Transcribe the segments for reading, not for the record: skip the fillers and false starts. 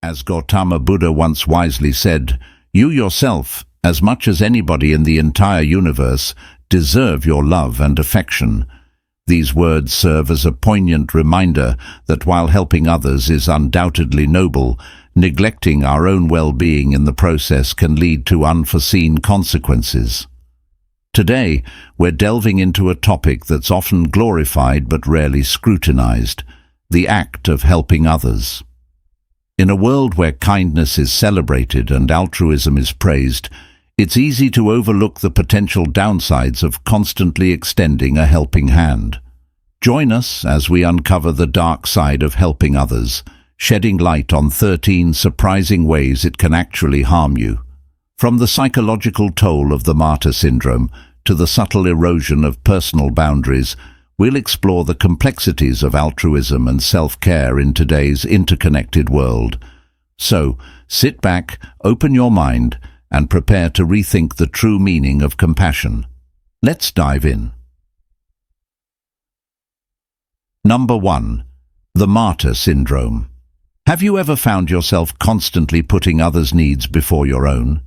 As Gautama Buddha once wisely said, "You yourself, as much as anybody in the entire universe, deserve your love and affection." These words serve as a poignant reminder that while helping others is undoubtedly noble, neglecting our own well-being in the process can lead to unforeseen consequences. Today, we're delving into a topic that's often glorified but rarely scrutinized: the act of helping others. In a world where kindness is celebrated and altruism is praised, it's easy to overlook the potential downsides of constantly extending a helping hand. Join us as we uncover the dark side of helping others, shedding light on 13 surprising ways it can actually harm you. From the psychological toll of the martyr syndrome to the subtle erosion of personal boundaries, we'll explore the complexities of altruism and self-care in today's interconnected world. So, sit back, open your mind, and prepare to rethink the true meaning of compassion. Let's dive in. Number 1. The martyr syndrome. Have you ever found yourself constantly putting others' needs before your own?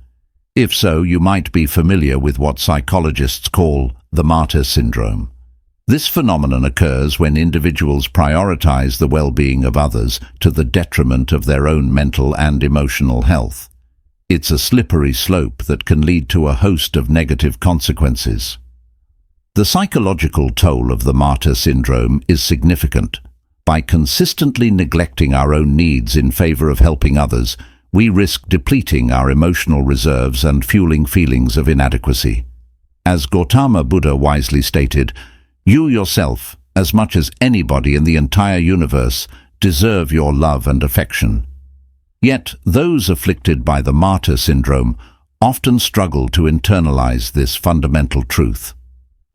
If so, you might be familiar with what psychologists call the martyr syndrome. This phenomenon occurs when individuals prioritize the well-being of others to the detriment of their own mental and emotional health. It's a slippery slope that can lead to a host of negative consequences. The psychological toll of the martyr syndrome is significant. By consistently neglecting our own needs in favor of helping others, we risk depleting our emotional reserves and fueling feelings of inadequacy. As Gautama Buddha wisely stated, "You yourself, as much as anybody in the entire universe, deserve your love and affection." Yet, those afflicted by the martyr syndrome often struggle to internalize this fundamental truth.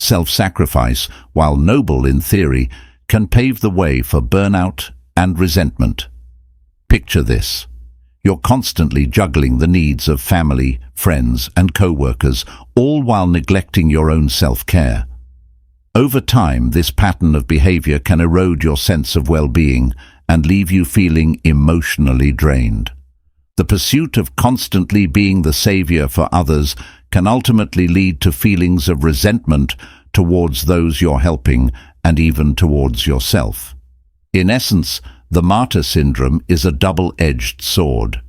Self-sacrifice, while noble in theory, can pave the way for burnout and resentment. Picture this. You're constantly juggling the needs of family, friends, and co-workers, all while neglecting your own self-care. Over time, this pattern of behavior can erode your sense of well-being and leave you feeling emotionally drained. The pursuit of constantly being the savior for others can ultimately lead to feelings of resentment towards those you're helping and even towards yourself. In essence, the martyr syndrome is a double-edged sword.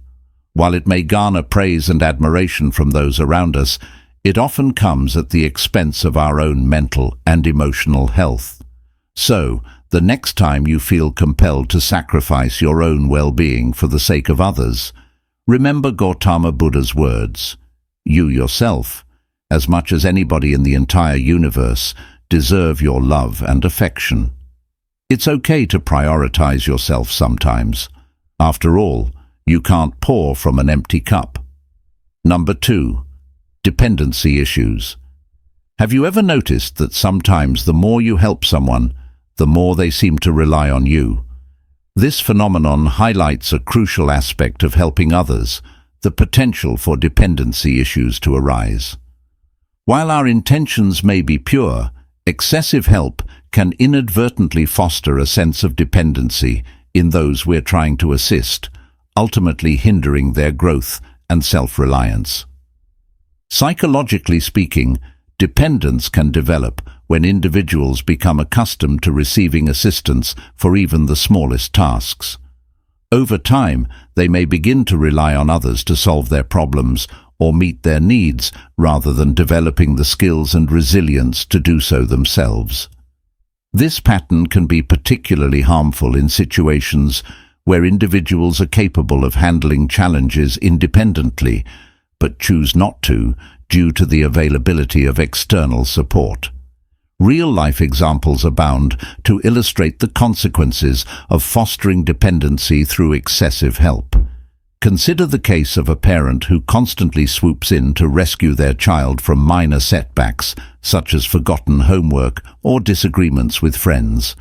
While it may garner praise and admiration from those around us, it often comes at the expense of our own mental and emotional health. So, the next time you feel compelled to sacrifice your own well-being for the sake of others, remember Gautama Buddha's words: "You yourself, as much as anybody in the entire universe, deserve your love and affection." It's okay to prioritize yourself sometimes. After all, you can't pour from an empty cup. Number 2. Dependency issues. Have you ever noticed that sometimes the more you help someone, the more they seem to rely on you? This phenomenon highlights a crucial aspect of helping others: the potential for dependency issues to arise. While our intentions may be pure, excessive help can inadvertently foster a sense of dependency in those we're trying to assist, ultimately hindering their growth and self-reliance. Psychologically speaking, dependence can develop when individuals become accustomed to receiving assistance for even the smallest tasks. Over time, they may begin to rely on others to solve their problems or meet their needs rather than developing the skills and resilience to do so themselves. This pattern can be particularly harmful in situations where individuals are capable of handling challenges independently, but choose not to due to the availability of external support. Real-life examples abound to illustrate the consequences of fostering dependency through excessive help. Consider the case of a parent who constantly swoops in to rescue their child from minor setbacks, such as forgotten homework or disagreements with friends.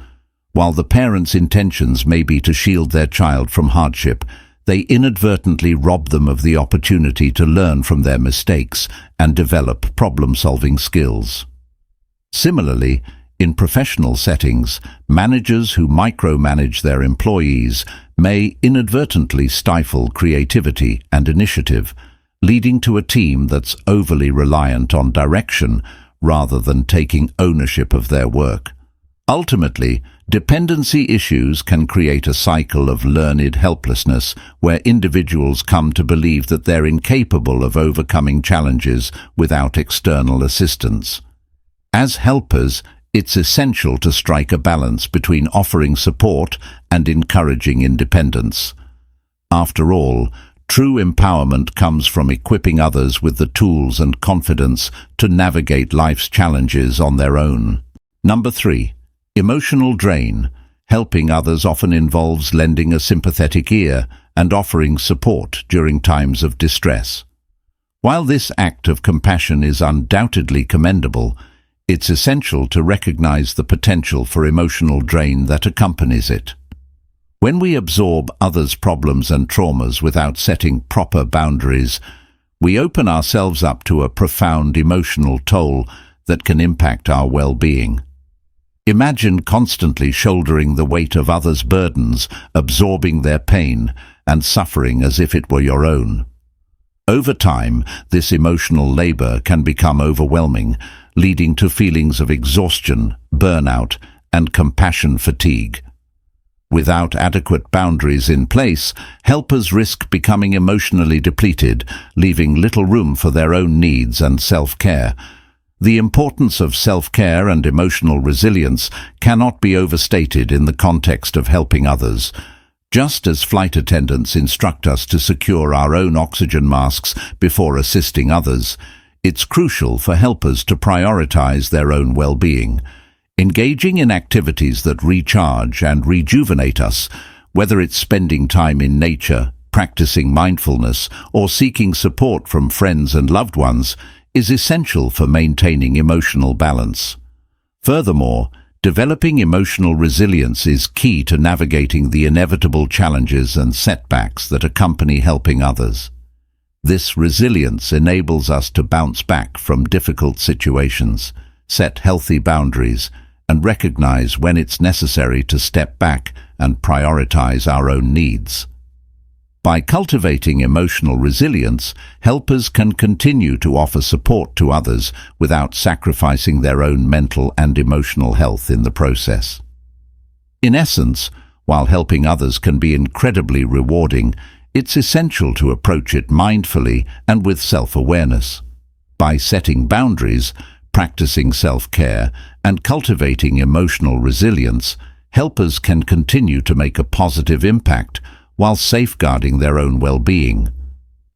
While the parent's intentions may be to shield their child from hardship, they inadvertently rob them of the opportunity to learn from their mistakes and develop problem-solving skills. Similarly, In professional settings, managers who micromanage their employees may inadvertently stifle creativity and initiative, leading to a team that's overly reliant on direction rather than taking ownership of their work. Ultimately, dependency issues can create a cycle of learned helplessness where individuals come to believe that they're incapable of overcoming challenges without external assistance. As helpers, it's essential to strike a balance between offering support and encouraging independence. After all, true empowerment comes from equipping others with the tools and confidence to navigate life's challenges on their own. Number 3. Emotional drain. Helping others often involves lending a sympathetic ear and offering support during times of distress. While this act of compassion is undoubtedly commendable, it's essential to recognize the potential for emotional drain that accompanies it. When we absorb others' problems and traumas without setting proper boundaries, we open ourselves up to a profound emotional toll that can impact our well-being. Imagine constantly shouldering the weight of others' burdens, absorbing their pain, and suffering as if it were your own. Over time, this emotional labor can become overwhelming, leading to feelings of exhaustion, burnout, and compassion fatigue. Without adequate boundaries in place, helpers risk becoming emotionally depleted, leaving little room for their own needs and self-care. The importance of self-care and emotional resilience cannot be overstated in the context of helping others. Just as flight attendants instruct us to secure our own oxygen masks before assisting others, it's crucial for helpers to prioritize their own well-being. Engaging in activities that recharge and rejuvenate us, whether it's spending time in nature, practicing mindfulness, or seeking support from friends and loved ones, is essential for maintaining emotional balance. Furthermore, developing emotional resilience is key to navigating the inevitable challenges and setbacks that accompany helping others. This resilience enables us to bounce back from difficult situations, set healthy boundaries, and recognize when it's necessary to step back and prioritize our own needs. By cultivating emotional resilience, helpers can continue to offer support to others without sacrificing their own mental and emotional health in the process. In essence, while helping others can be incredibly rewarding, it's essential to approach it mindfully and with self-awareness. By setting boundaries, practicing self-care, and cultivating emotional resilience, helpers can continue to make a positive impact while safeguarding their own well-being.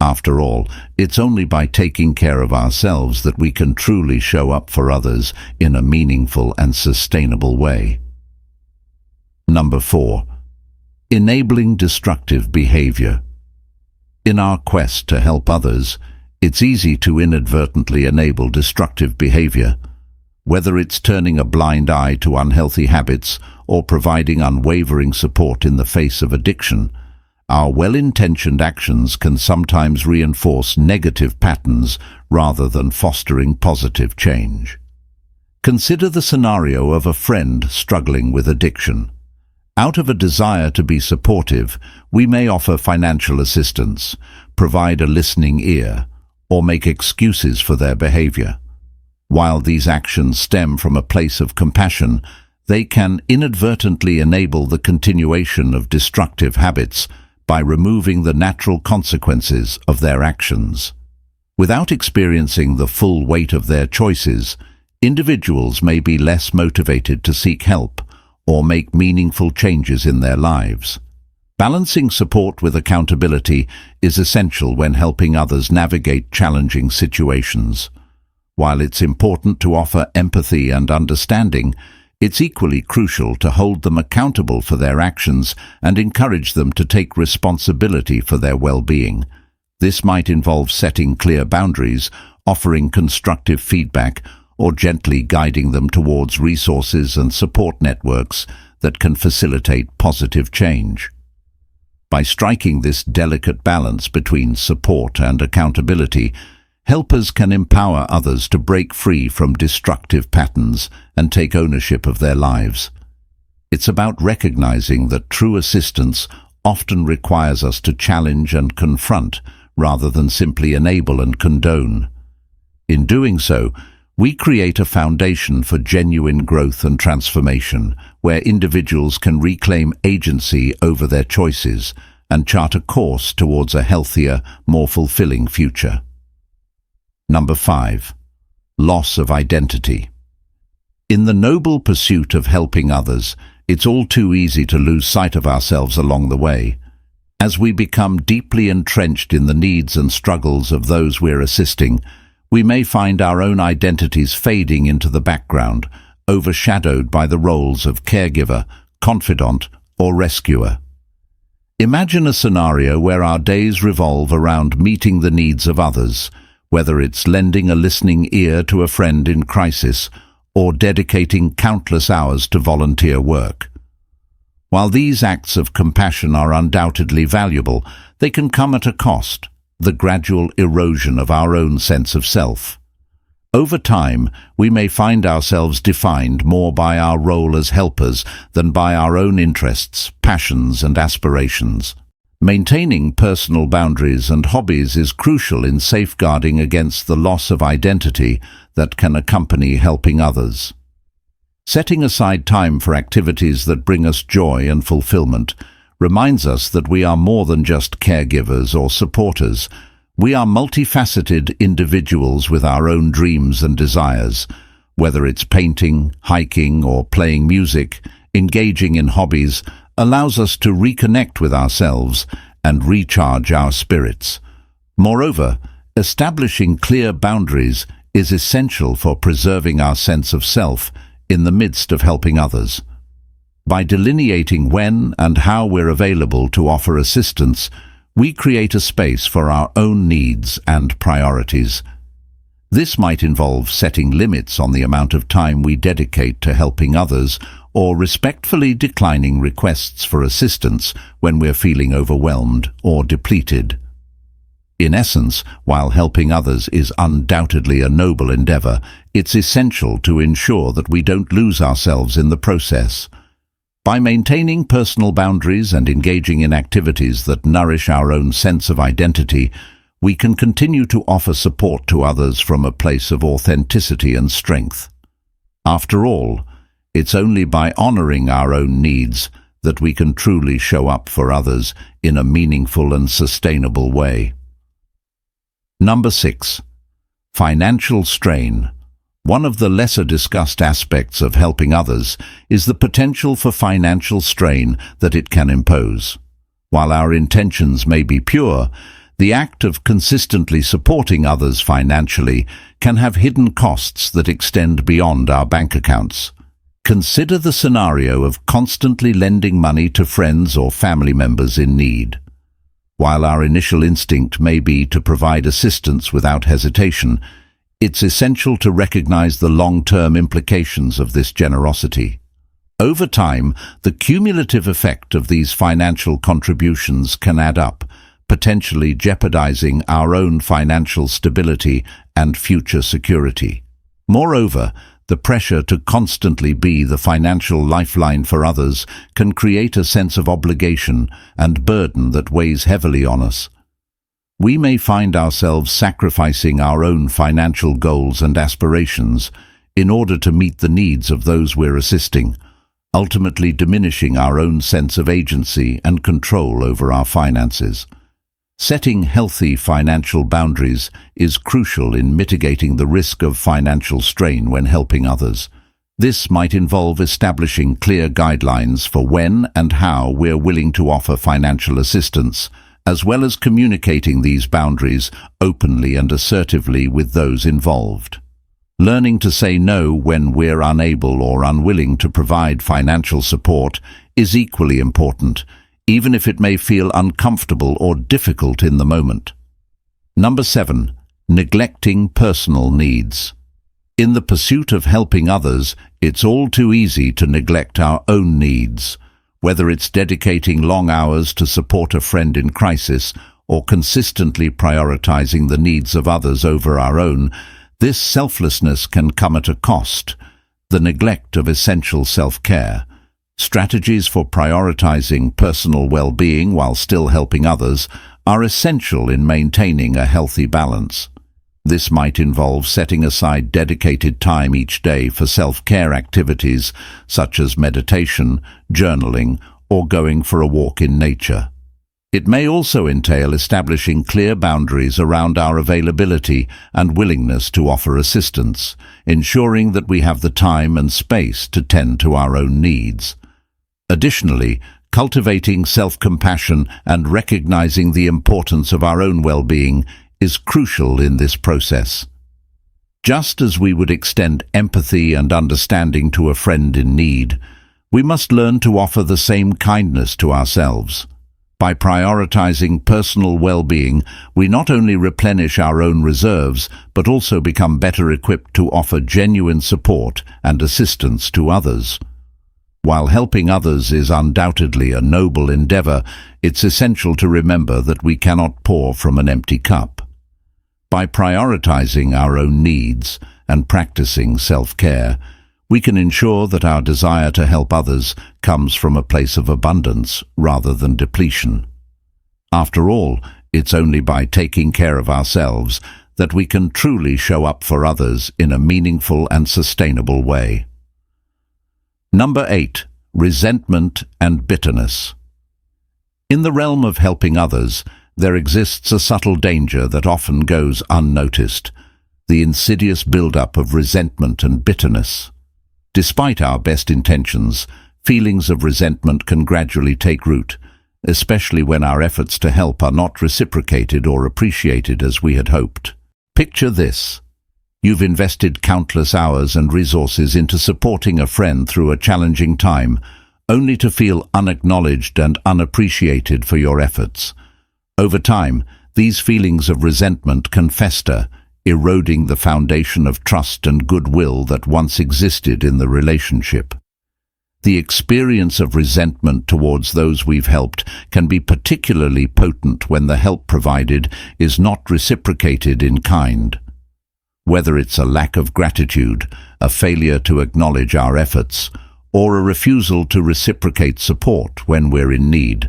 After all, it's only by taking care of ourselves that we can truly show up for others in a meaningful and sustainable way. Number 4. Enabling destructive behavior. In our quest to help others, it's easy to inadvertently enable destructive behavior. Whether it's turning a blind eye to unhealthy habits or providing unwavering support in the face of addiction, our well-intentioned actions can sometimes reinforce negative patterns rather than fostering positive change. Consider the scenario of a friend struggling with addiction. Out of a desire to be supportive, we may offer financial assistance, provide a listening ear, or make excuses for their behavior. While these actions stem from a place of compassion, they can inadvertently enable the continuation of destructive habits by removing the natural consequences of their actions. Without experiencing the full weight of their choices, individuals may be less motivated to seek help or make meaningful changes in their lives. Balancing support with accountability is essential when helping others navigate challenging situations. While it's important to offer empathy and understanding, it's equally crucial to hold them accountable for their actions and encourage them to take responsibility for their well-being. This might involve setting clear boundaries, offering constructive feedback, or gently guiding them towards resources and support networks that can facilitate positive change. By striking this delicate balance between support and accountability, Helpers can empower others to break free from destructive patterns and take ownership of their lives. It's about recognizing that true assistance often requires us to challenge and confront rather than simply enable and condone. In doing so, we create a foundation for genuine growth and transformation, where individuals can reclaim agency over their choices and chart a course towards a healthier, more fulfilling future. Number 5. Loss of identity. In the noble pursuit of helping others, it's all too easy to lose sight of ourselves along the way. As we become deeply entrenched in the needs and struggles of those we're assisting, we may find our own identities fading into the background, overshadowed by the roles of caregiver, confidant, or rescuer. Imagine a scenario where our days revolve around meeting the needs of others, whether it's lending a listening ear to a friend in crisis or dedicating countless hours to volunteer work. While these acts of compassion are undoubtedly valuable, they can come at a cost: the gradual erosion of our own sense of self. Over time, we may find ourselves defined more by our role as helpers than by our own interests, passions, and aspirations. Maintaining personal boundaries and hobbies is crucial in safeguarding against the loss of identity that can accompany helping others. Setting aside time for activities that bring us joy and fulfillment reminds us that we are more than just caregivers or supporters. We are multifaceted individuals with our own dreams and desires. Whether it's painting, hiking, or playing music, engaging in hobbies allows us to reconnect with ourselves and recharge our spirits. Moreover, establishing clear boundaries is essential for preserving our sense of self in the midst of helping others. By delineating when and how we're available to offer assistance, we create a space for our own needs and priorities. This might involve setting limits on the amount of time we dedicate to helping others, or respectfully declining requests for assistance when we're feeling overwhelmed or depleted. In essence, while helping others is undoubtedly a noble endeavor, it's essential to ensure that we don't lose ourselves in the process. By maintaining personal boundaries and engaging in activities that nourish our own sense of identity, we can continue to offer support to others from a place of authenticity and strength. After all, it's only by honoring our own needs that we can truly show up for others in a meaningful and sustainable way. Number 6. Financial strain. One of the lesser discussed aspects of helping others is the potential for financial strain that it can impose. While our intentions may be pure, the act of consistently supporting others financially can have hidden costs that extend beyond our bank accounts. Consider the scenario of constantly lending money to friends or family members in need. While our initial instinct may be to provide assistance without hesitation, it's essential to recognize the long-term implications of this generosity. Over time, the cumulative effect of these financial contributions can add up, potentially jeopardizing our own financial stability and future security. Moreover, the pressure to constantly be the financial lifeline for others can create a sense of obligation and burden that weighs heavily on us. We may find ourselves sacrificing our own financial goals and aspirations in order to meet the needs of those we're assisting, ultimately diminishing our own sense of agency and control over our finances. Setting healthy financial boundaries is crucial in mitigating the risk of financial strain when helping others. This might involve establishing clear guidelines for when and how we're willing to offer financial assistance, as well as communicating these boundaries openly and assertively with those involved. Learning to say no when we're unable or unwilling to provide financial support is equally important, even if it may feel uncomfortable or difficult in the moment. Number 7. Neglecting personal needs. In the pursuit of helping others, it's all too easy to neglect our own needs. Whether it's dedicating long hours to support a friend in crisis or consistently prioritizing the needs of others over our own, this selflessness can come at a cost: the neglect of essential self-care. Strategies for prioritizing personal well-being while still helping others are essential in maintaining a healthy balance. This might involve setting aside dedicated time each day for self-care activities such as meditation, journaling, or going for a walk in nature. It may also entail establishing clear boundaries around our availability and willingness to offer assistance, ensuring that we have the time and space to tend to our own needs. Additionally, cultivating self-compassion and recognizing the importance of our own well-being is crucial in this process. Just as we would extend empathy and understanding to a friend in need, we must learn to offer the same kindness to ourselves. By prioritizing personal well-being, we not only replenish our own reserves, but also become better equipped to offer genuine support and assistance to others. While helping others is undoubtedly a noble endeavor, it's essential to remember that we cannot pour from an empty cup. By prioritizing our own needs and practicing self-care, we can ensure that our desire to help others comes from a place of abundance rather than depletion. After all, it's only by taking care of ourselves that we can truly show up for others in a meaningful and sustainable way. Number 8. Resentment and bitterness. In the realm of helping others, there exists a subtle danger that often goes unnoticed: the insidious build-up of resentment and bitterness. Despite our best intentions, feelings of resentment can gradually take root, especially when our efforts to help are not reciprocated or appreciated as we had hoped. Picture this. You've invested countless hours and resources into supporting a friend through a challenging time, only to feel unacknowledged and unappreciated for your efforts. Over time, these feelings of resentment can fester, eroding the foundation of trust and goodwill that once existed in the relationship. The experience of resentment towards those we've helped can be particularly potent when the help provided is not reciprocated in kind. Whether it's a lack of gratitude, a failure to acknowledge our efforts, or a refusal to reciprocate support when we're in need,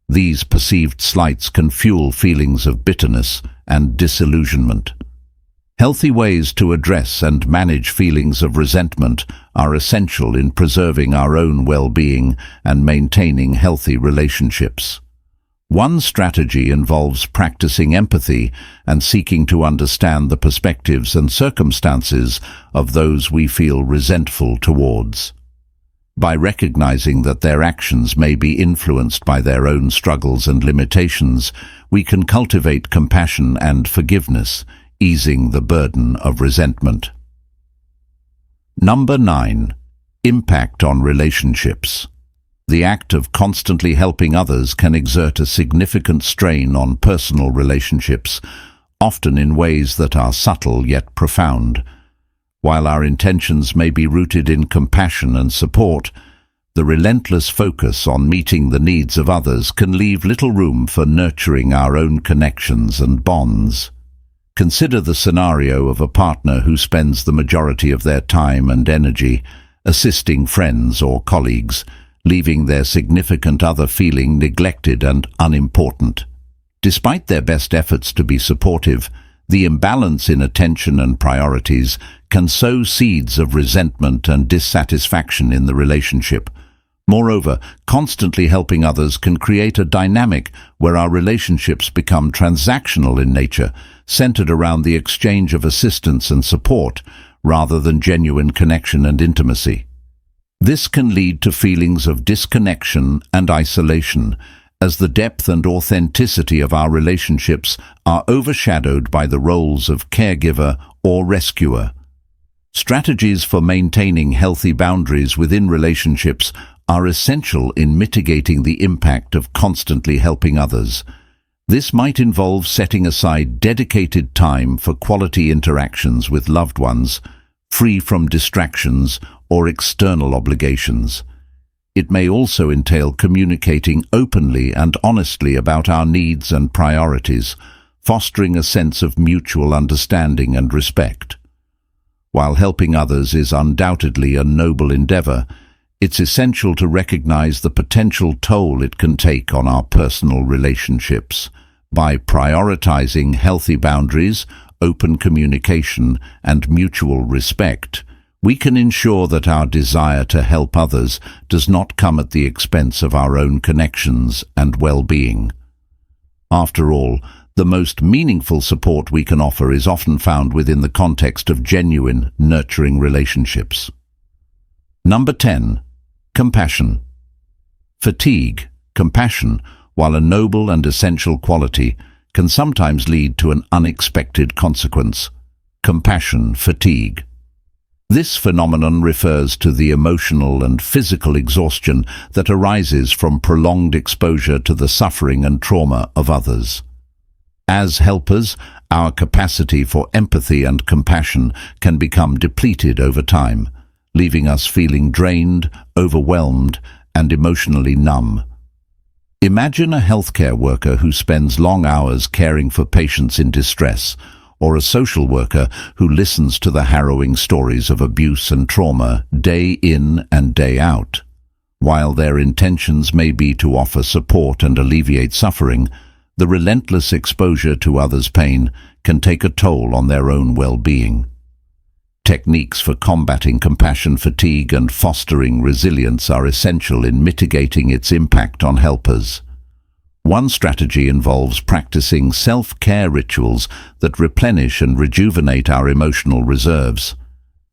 these perceived slights can fuel feelings of bitterness and disillusionment. Healthy ways to address and manage feelings of resentment are essential in preserving our own well-being and maintaining healthy relationships. One strategy involves practicing empathy and seeking to understand the perspectives and circumstances of those we feel resentful towards. By recognizing that their actions may be influenced by their own struggles and limitations, we can cultivate compassion and forgiveness, easing the burden of resentment. Number 9. Impact on relationships. The act of constantly helping others can exert a significant strain on personal relationships, often in ways that are subtle yet profound. While our intentions may be rooted in compassion and support, the relentless focus on meeting the needs of others can leave little room for nurturing our own connections and bonds. Consider the scenario of a partner who spends the majority of their time and energy assisting friends or colleagues, leaving their significant other feeling neglected and unimportant. Despite their best efforts to be supportive, the imbalance in attention and priorities can sow seeds of resentment and dissatisfaction in the relationship. Moreover, constantly helping others can create a dynamic where our relationships become transactional in nature, centered around the exchange of assistance and support, rather than genuine connection and intimacy. This can lead to feelings of disconnection and isolation, as the depth and authenticity of our relationships are overshadowed by the roles of caregiver or rescuer. Strategies for maintaining healthy boundaries within relationships are essential in mitigating the impact of constantly helping others. This might involve setting aside dedicated time for quality interactions with loved ones, free from distractions or external obligations. it may also entail communicating openly and honestly about our needs and priorities, fostering a sense of mutual understanding and respect. While helping others is undoubtedly a noble endeavor, it's essential to recognize the potential toll it can take on our personal relationships. By prioritizing healthy boundaries, open communication, and mutual respect, we can ensure that our desire to help others does not come at the expense of our own connections and well-being. After all, the most meaningful support we can offer is often found within the context of genuine, nurturing relationships. Number 10. Compassion. Fatigue, compassion, while a noble and essential quality, can sometimes lead to an unexpected consequence: compassion fatigue. This phenomenon refers to the emotional and physical exhaustion that arises from prolonged exposure to the suffering and trauma of others. As helpers, our capacity for empathy and compassion can become depleted over time, leaving us feeling drained, overwhelmed, and emotionally numb. Imagine a healthcare worker who spends long hours caring for patients in distress, or a social worker who listens to the harrowing stories of abuse and trauma day in and day out. While their intentions may be to offer support and alleviate suffering, the relentless exposure to others' pain can take a toll on their own well-being. Techniques for combating compassion fatigue and fostering resilience are essential in mitigating its impact on helpers. One strategy involves practicing self-care rituals that replenish and rejuvenate our emotional reserves.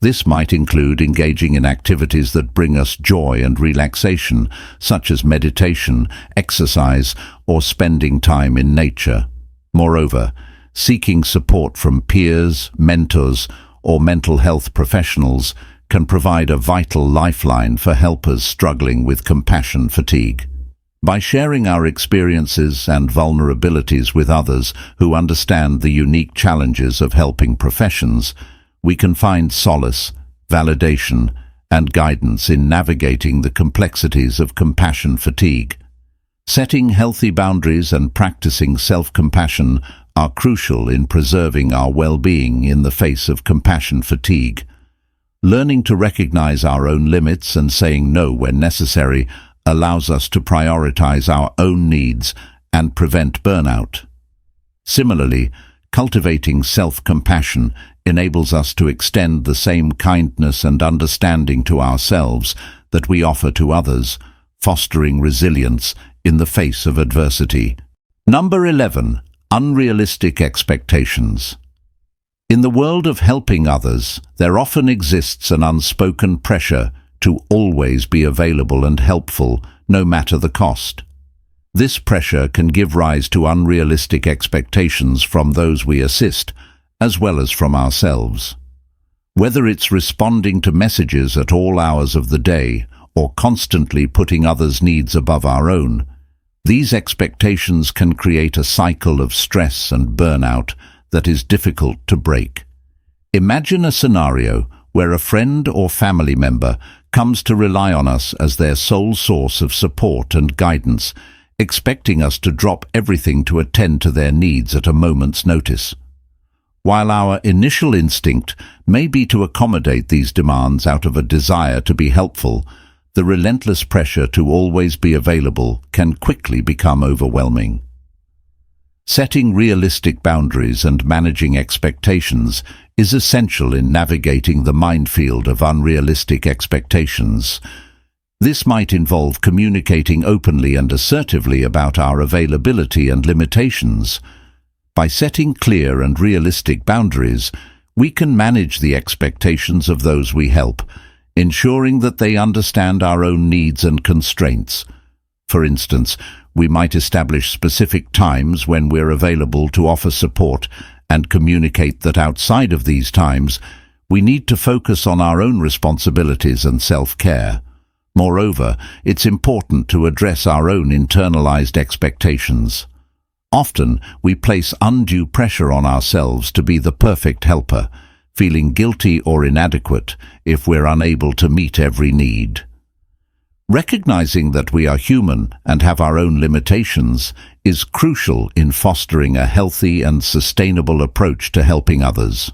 This might include engaging in activities that bring us joy and relaxation, such as meditation, exercise, or spending time in nature. Moreover, seeking support from peers, mentors, or mental health professionals can provide a vital lifeline for helpers struggling with compassion fatigue. By sharing our experiences and vulnerabilities with others who understand the unique challenges of helping professions, we can find solace, validation, and guidance in navigating the complexities of compassion fatigue. Setting healthy boundaries and practicing self-compassion are crucial in preserving our well-being in the face of compassion fatigue. Learning to recognize our own limits and saying no when necessary allows us to prioritize our own needs and prevent burnout. Similarly, cultivating self-compassion enables us to extend the same kindness and understanding to ourselves that we offer to others, fostering resilience in the face of adversity. Number 11. Unrealistic expectations. In the world of helping others, there often exists an unspoken pressure to always be available and helpful, no matter the cost. This pressure can give rise to unrealistic expectations from those we assist, as well as from ourselves. Whether it's responding to messages at all hours of the day or constantly putting others' needs above our own, these expectations can create a cycle of stress and burnout that is difficult to break. Imagine a scenario where a friend or family member comes to rely on us as their sole source of support and guidance, expecting us to drop everything to attend to their needs at a moment's notice. While our initial instinct may be to accommodate these demands out of a desire to be helpful, the relentless pressure to always be available can quickly become overwhelming. Setting realistic boundaries and managing expectations is essential in navigating the minefield of unrealistic expectations. This might involve communicating openly and assertively about our availability and limitations. By setting clear and realistic boundaries, we can manage the expectations of those we help, ensuring that they understand our own needs and constraints. For instance, we might establish specific times when we're available to offer support and communicate that outside of these times, we need to focus on our own responsibilities and self-care. Moreover, it's important to address our own internalized expectations. Often, we place undue pressure on ourselves to be the perfect helper, feeling guilty or inadequate if we're unable to meet every need. Recognizing that we are human and have our own limitations is crucial in fostering a healthy and sustainable approach to helping others.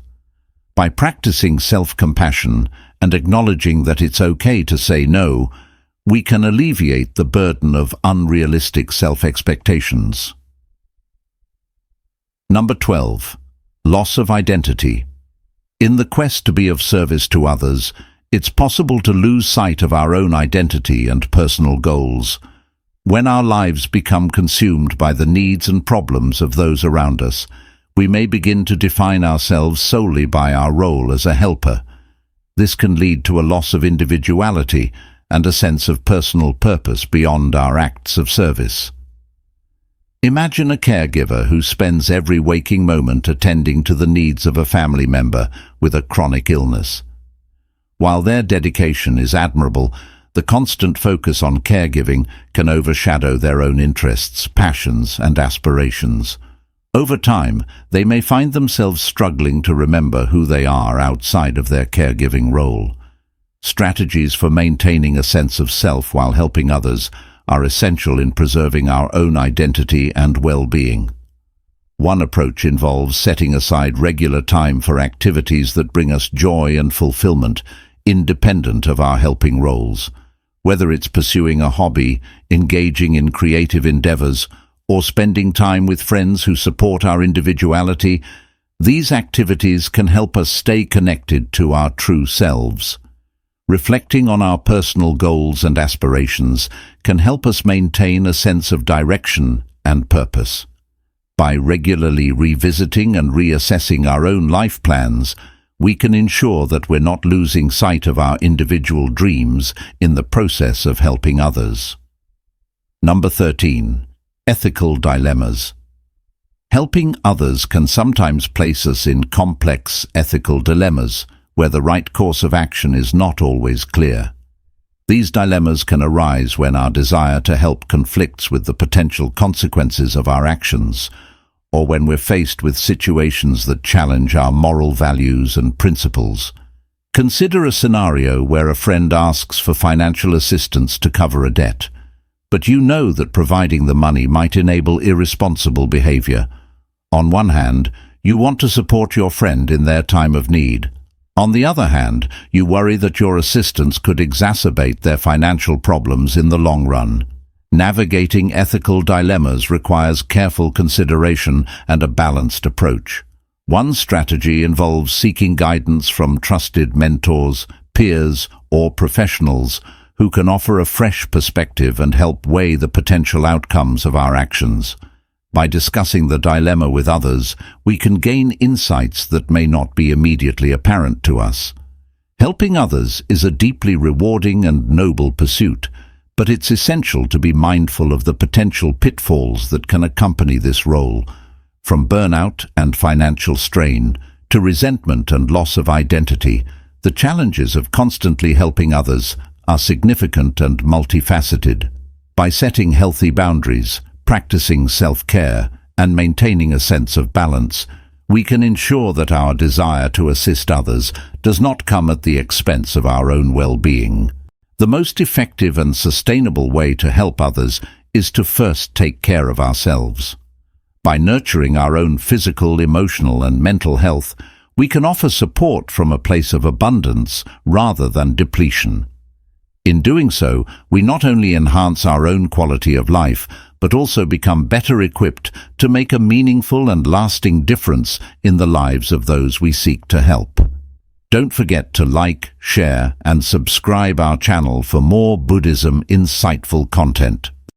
By practicing self-compassion and acknowledging that it's okay to say no, we can alleviate the burden of unrealistic self-expectations. Number 12. Loss of identity. In the quest to be of service to others, it's possible to lose sight of our own identity and personal goals. When our lives become consumed by the needs and problems of those around us, we may begin to define ourselves solely by our role as a helper. This can lead to a loss of individuality and a sense of personal purpose beyond our acts of service. Imagine a caregiver who spends every waking moment attending to the needs of a family member with a chronic illness. While their dedication is admirable, the constant focus on caregiving can overshadow their own interests, passions, and aspirations. Over time, they may find themselves struggling to remember who they are outside of their caregiving role. Strategies for maintaining a sense of self while helping others are essential in preserving our own identity and well-being. One approach involves setting aside regular time for activities that bring us joy and fulfillment, independent of our helping roles. Whether it's pursuing a hobby, engaging in creative endeavors, or spending time with friends who support our individuality, these activities can help us stay connected to our true selves. Reflecting on our personal goals and aspirations can help us maintain a sense of direction and purpose. By regularly revisiting and reassessing our own life plans, we can ensure that we're not losing sight of our individual dreams in the process of helping others. Number 13. Ethical dilemmas. Helping others can sometimes place us in complex ethical dilemmas where the right course of action is not always clear. These dilemmas can arise when our desire to help conflicts with the potential consequences of our actions, or when we're faced with situations that challenge our moral values and principles. Consider a scenario where a friend asks for financial assistance to cover a debt, but you know that providing the money might enable irresponsible behavior. On one hand, you want to support your friend in their time of need. On the other hand, you worry that your assistance could exacerbate their financial problems in the long run. Navigating ethical dilemmas requires careful consideration and a balanced approach. One strategy involves seeking guidance from trusted mentors, peers, or professionals who can offer a fresh perspective and help weigh the potential outcomes of our actions. By discussing the dilemma with others, we can gain insights that may not be immediately apparent to us. Helping others is a deeply rewarding and noble pursuit, but it's essential to be mindful of the potential pitfalls that can accompany this role. From burnout and financial strain to resentment and loss of identity, the challenges of constantly helping others are significant and multifaceted. By setting healthy boundaries, practicing self-care, and maintaining a sense of balance, we can ensure that our desire to assist others does not come at the expense of our own well-being. The most effective and sustainable way to help others is to first take care of ourselves. By nurturing our own physical, emotional, and mental health, we can offer support from a place of abundance rather than depletion. In doing so, we not only enhance our own quality of life, but also become better equipped to make a meaningful and lasting difference in the lives of those we seek to help. Don't forget to like, share, and subscribe our channel for more Buddhism insightful content.